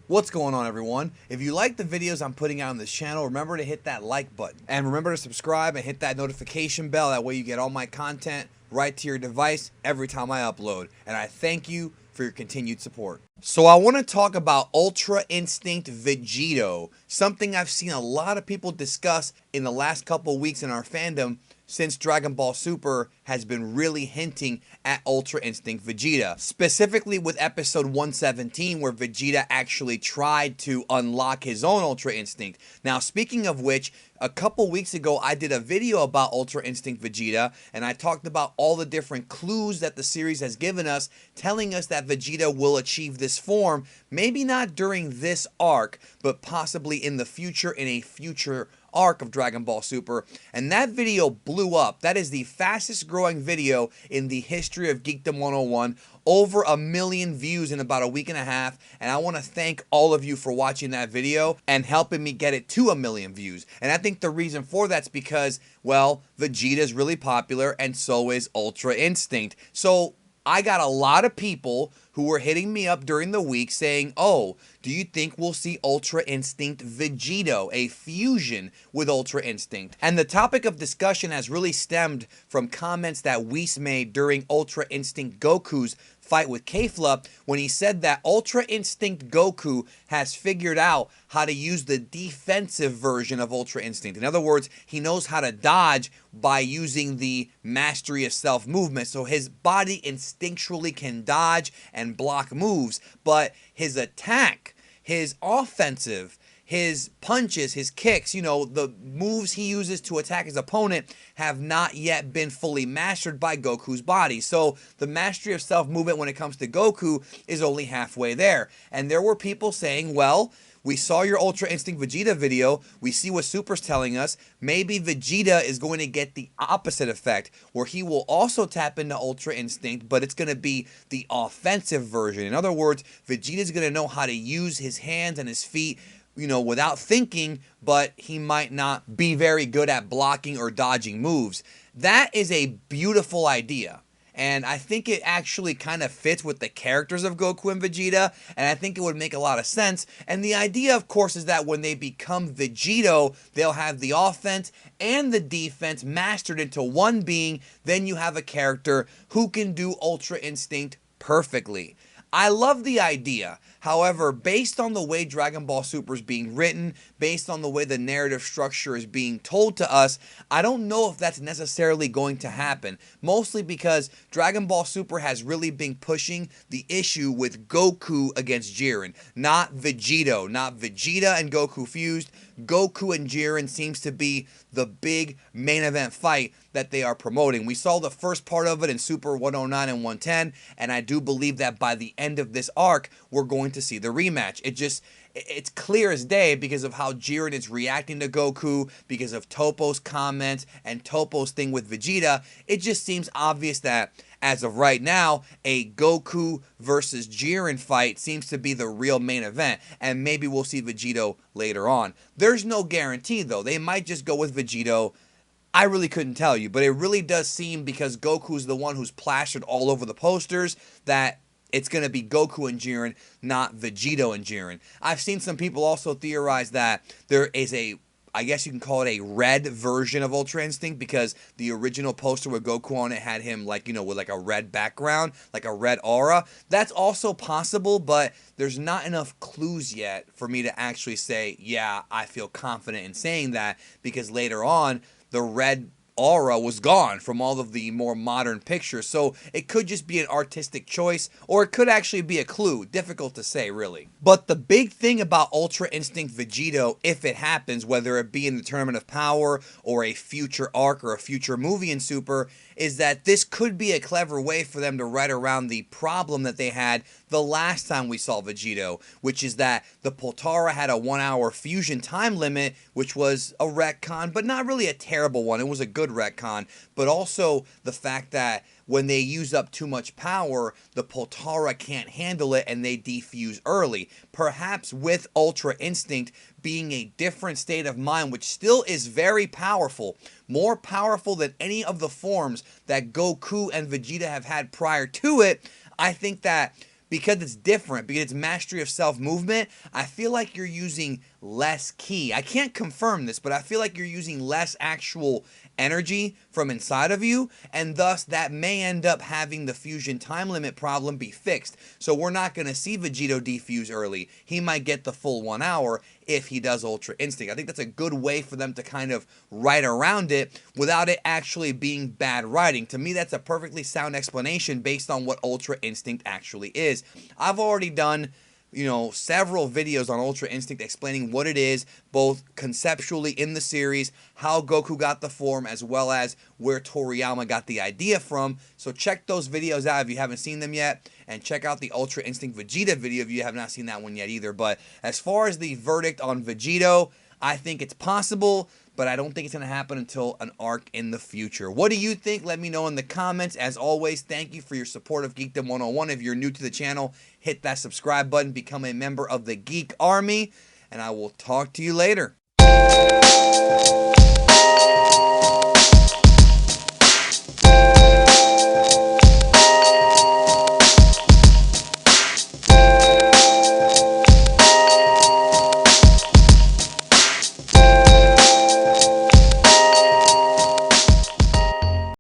What's going on, everyone? If you like the videos I'm putting out on this channel, remember to hit that like button. And remember to subscribe and hit that notification bell. That way you get all my content right to your device every time I upload. And I thank you for your continued support. So I want to talk about Ultra Instinct Vegito, something I've seen a lot of people discuss in the last couple weeks in our fandom, since Dragon Ball Super has been really hinting at Ultra Instinct Vegeta. Specifically with episode 117, where Vegeta actually tried to unlock his own Ultra Instinct. Now, speaking of which, a couple weeks ago I did a video about Ultra Instinct Vegeta, and I talked about all the different clues that the series has given us, telling us that Vegeta will achieve this form, maybe not during this arc, but possibly in the future, in a future arc of Dragon Ball Super. And that video blew up. That is the fastest growing video in the history of Geekdom 101. Over 1 million views in about a week and a half, and I want to thank all of you for watching that video and helping me get it to 1 million views. And I think the reason for that's because, well, Vegeta is really popular and so is Ultra Instinct. So I got a lot of people who were hitting me up during the week saying, oh, do you think we'll see Ultra Instinct Vegito, a fusion with Ultra Instinct? And the topic of discussion has really stemmed from comments that Whis made during Ultra Instinct Goku's fight with Kefla, when he said that Ultra Instinct Goku has figured out how to use the defensive version of Ultra Instinct. In other words, he knows how to dodge by using the mastery of self movement. So his body instinctually can dodge and block moves, but his attack, his offensive, his punches, his kicks, you know, the moves he uses to attack his opponent have not yet been fully mastered by Goku's body. So the mastery of self-movement when it comes to Goku is only halfway there. And there were people saying, well, we saw your Ultra Instinct Vegeta video. We see what Super's telling us. Maybe Vegeta is going to get the opposite effect, where he will also tap into Ultra Instinct, but it's going to be the offensive version. In other words, Vegeta's going to know how to use his hands and his feet, you know, without thinking, but he might not be very good at blocking or dodging moves. That is a beautiful idea. And I think it actually kind of fits with the characters of Goku and Vegeta, and I think it would make a lot of sense. And the idea, of course, is that when they become Vegito, they'll have the offense and the defense mastered into one being. Then you have a character who can do Ultra Instinct perfectly. I love the idea. However, based on the way Dragon Ball Super is being written, based on the way the narrative structure is being told to us, I don't know if that's necessarily going to happen. Mostly because Dragon Ball Super has really been pushing the issue with Goku against Jiren, not Vegito, not Vegeta and Goku fused. Goku and Jiren seems to be the big main event fight that they are promoting. We saw the first part of it in Super 109 and 110, and I do believe that by the end of this arc, we're going to see the rematch. It's clear as day because of how Jiren is reacting to Goku, because of Toppo's comments and Toppo's thing with Vegeta. It just seems obvious that as of right now, a Goku versus Jiren fight seems to be the real main event, and maybe we'll see Vegito later on. There's no guarantee though. They might just go with Vegito. I really couldn't tell you, but it really does seem, because Goku's the one who's plastered all over the posters, that it's going to be Goku and Jiren, not Vegito and Jiren. I've seen some people also theorize that there is I guess you can call it a red version of Ultra Instinct, because the original poster with Goku on it had him, like, you know, with like a red background, like a red aura. That's also possible, but there's not enough clues yet for me to actually say, yeah, I feel confident in saying that, because later on, the red aura was gone from all of the more modern pictures. So it could just be an artistic choice, or it could actually be a clue. Difficult to say, really. But the big thing about Ultra Instinct Vegito, if it happens, whether it be in the Tournament of Power or a future arc or a future movie in Super, is that this could be a clever way for them to write around the problem that they had the last time we saw Vegito, which is that the Potara had a 1 hour fusion time limit, which was a retcon, but not really a terrible one. It was a good retcon, but also the fact that when they use up too much power, the Potara can't handle it and they defuse early. Perhaps with Ultra Instinct being a different state of mind, which still is very powerful, more powerful than any of the forms that Goku and Vegeta have had prior to it, I think that because it's different, because it's mastery of self movement, I feel like you're using less ki. I can't confirm this, but I feel like you're using less actual energy from inside of you, and thus that may end up having the fusion time limit problem be fixed. So we're not going to see Vegito defuse early. He might get the full 1 hour if he does Ultra Instinct. I think that's a good way for them to kind of write around it without it actually being bad writing. To me, that's a perfectly sound explanation based on what Ultra Instinct actually is. I've already done, several videos on Ultra Instinct explaining what it is, both conceptually in the series, how Goku got the form, as well as where Toriyama got the idea from. So check those videos out if you haven't seen them yet, and check out the Ultra Instinct Vegeta video if you have not seen that one yet either. But as far as the verdict on Vegito, I think it's possible, but I don't think it's going to happen until an arc in the future. What do you think? Let me know in the comments. As always, thank you for your support of Geekdom 101. If you're new to the channel, hit that subscribe button, become a member of the Geek Army, and I will talk to you later.